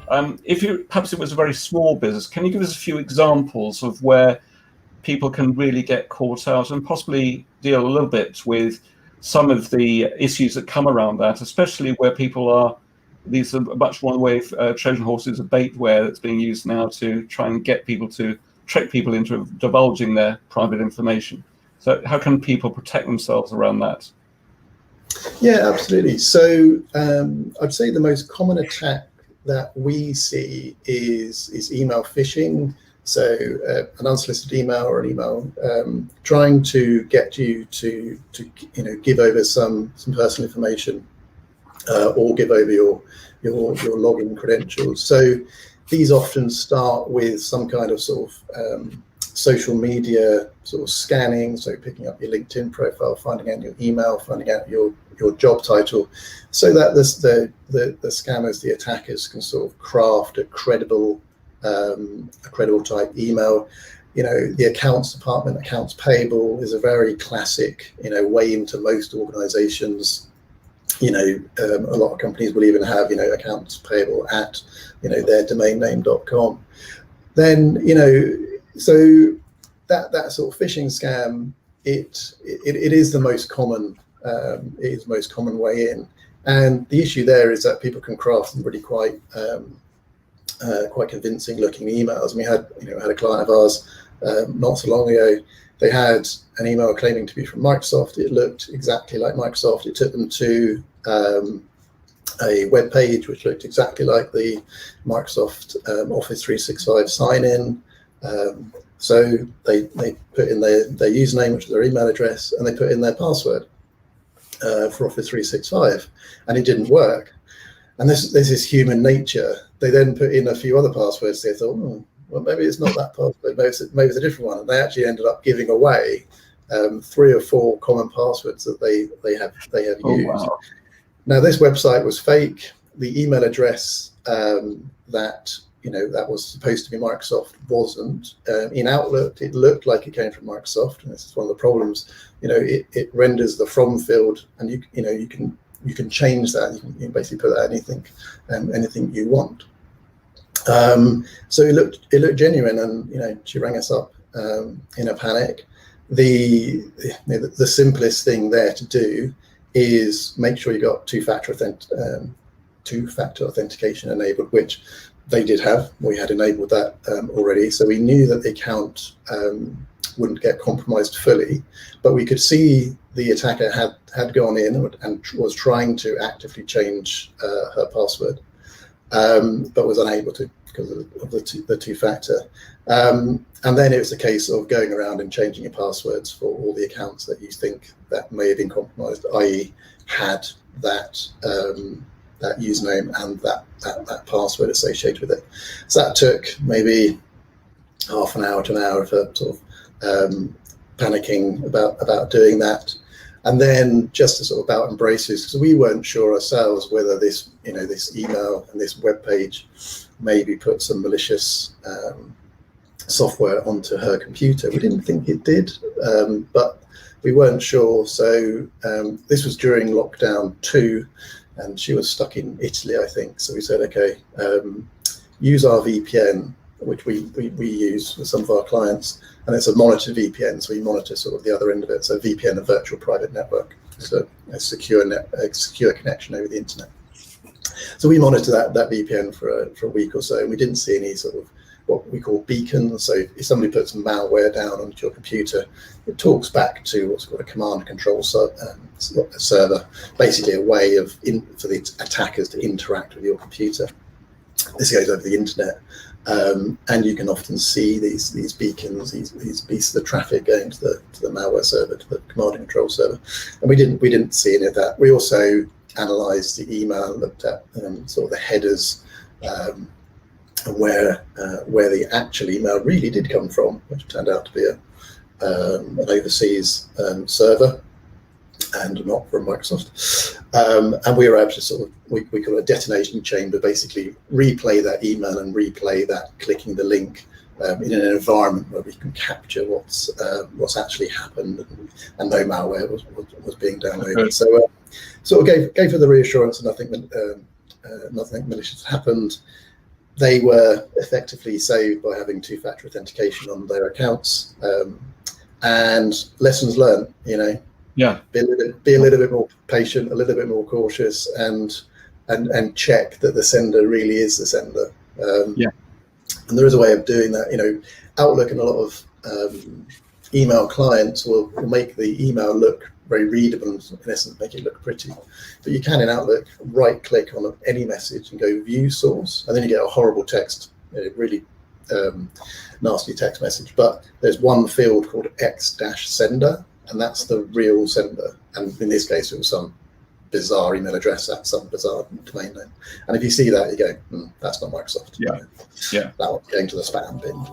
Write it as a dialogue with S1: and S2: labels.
S1: If you perhaps it was a very small business, can you give us a few examples of where people can really get caught out, and possibly deal a little bit with some of the issues that come around that, especially where people are, these are much one way of Trojan horses, a baitware that's being used now to try and get people to trick people into divulging their private information. So how can people protect themselves around that?
S2: Yeah, absolutely. So I'd say the most common attack that we see is email phishing. So an unsolicited email or an email trying to get you to give over some personal information or give over your login credentials. So these often start with some kind of sort of social media sort of scanning, so picking up your LinkedIn profile, finding out your email, finding out your job title, so that the scammers, the attackers, can sort of craft a credible type email. The accounts department, accounts payable, is a very classic way into most organizations. A lot of companies will even have accounts payable at their domain name.com. Then so that sort of phishing scam, it is the most common way in, and the issue there is that people can craft some really quite convincing looking emails. And we had a client of ours not so long ago. They had an email claiming to be from Microsoft. It looked exactly like Microsoft. It took them to a web page which looked exactly like the Microsoft Office 365 sign-in. So they put in their username, which is their email address, and they put in their password for Office 365, and it didn't work. And this is human nature. They then put in a few other passwords. They thought, well, maybe it's not that password. Maybe it's a different one. And they actually ended up giving away 3 or 4 common passwords that they have used.
S1: Wow.
S2: Now, this website was fake. The email address that was supposed to be Microsoft wasn't. In Outlook, it looked like it came from Microsoft, and this is one of the problems. It renders the from field, and you can change that. You can basically put that anything you want. So it looked genuine, and she rang us up in a panic. The simplest thing there to do is make sure you got two-factor authentication enabled, which they did have. We had enabled that already, so we knew that the account wouldn't get compromised fully, but we could see the attacker had gone in and was trying to actively change her password, but was unable to because of the two-factor. And then it was a case of going around and changing your passwords for all the accounts that you think that may have been compromised, i.e. had that username and that password associated with it. So that took maybe half an hour to an hour of her sort of panicking about doing that. And then just to sort of about embrace this, because we weren't sure ourselves whether this email and this web page maybe put some malicious software onto her computer. We didn't think it did, but we weren't sure. So this was during lockdown 2, and she was stuck in Italy, I think. So we said, okay, use our VPN, which we use with some of our clients, and it's a monitored VPN, so we monitor sort of the other end of it. So VPN, a virtual private network, so a secure connection over the internet. So we monitor that VPN for a week or so, and we didn't see any sort of what we call beacons. So if somebody puts malware down onto your computer, it talks back to what's called a command and control server, basically a way for the attackers to interact with your computer. This goes over the internet, and you can often see these beacons, these pieces of traffic going to the malware server, to the command and control server, and we didn't see any of that. We also analysed the email, looked at sort of the headers, and where the actual email really did come from, which turned out to be an overseas server and not from Microsoft. And we were able to sort of, we call it a detonation chamber, basically replay that email and replay that clicking the link in an environment where we can capture what's actually happened, and no malware was being downloaded. Okay. So sort of gave her the reassurance that nothing malicious happened. they were effectively saved by having two-factor authentication on their accounts. And lessons learned,
S1: Yeah.
S2: Be a little bit more patient, a little bit more cautious, and check that the sender really is the sender.
S1: Yeah.
S2: And there is a way of doing that. Outlook and a lot of email clients will make the email look very readable and in essence make it look pretty. But you can in Outlook right click on any message and go view source, and then you get a horrible text, really nasty text message. But there's one field called X-sender, and that's the real sender. And in this case, it was some bizarre email address at some bizarre domain name. And if you see that, you go, that's not Microsoft.
S1: Yeah. Yeah.
S2: That one's going to the spam bin.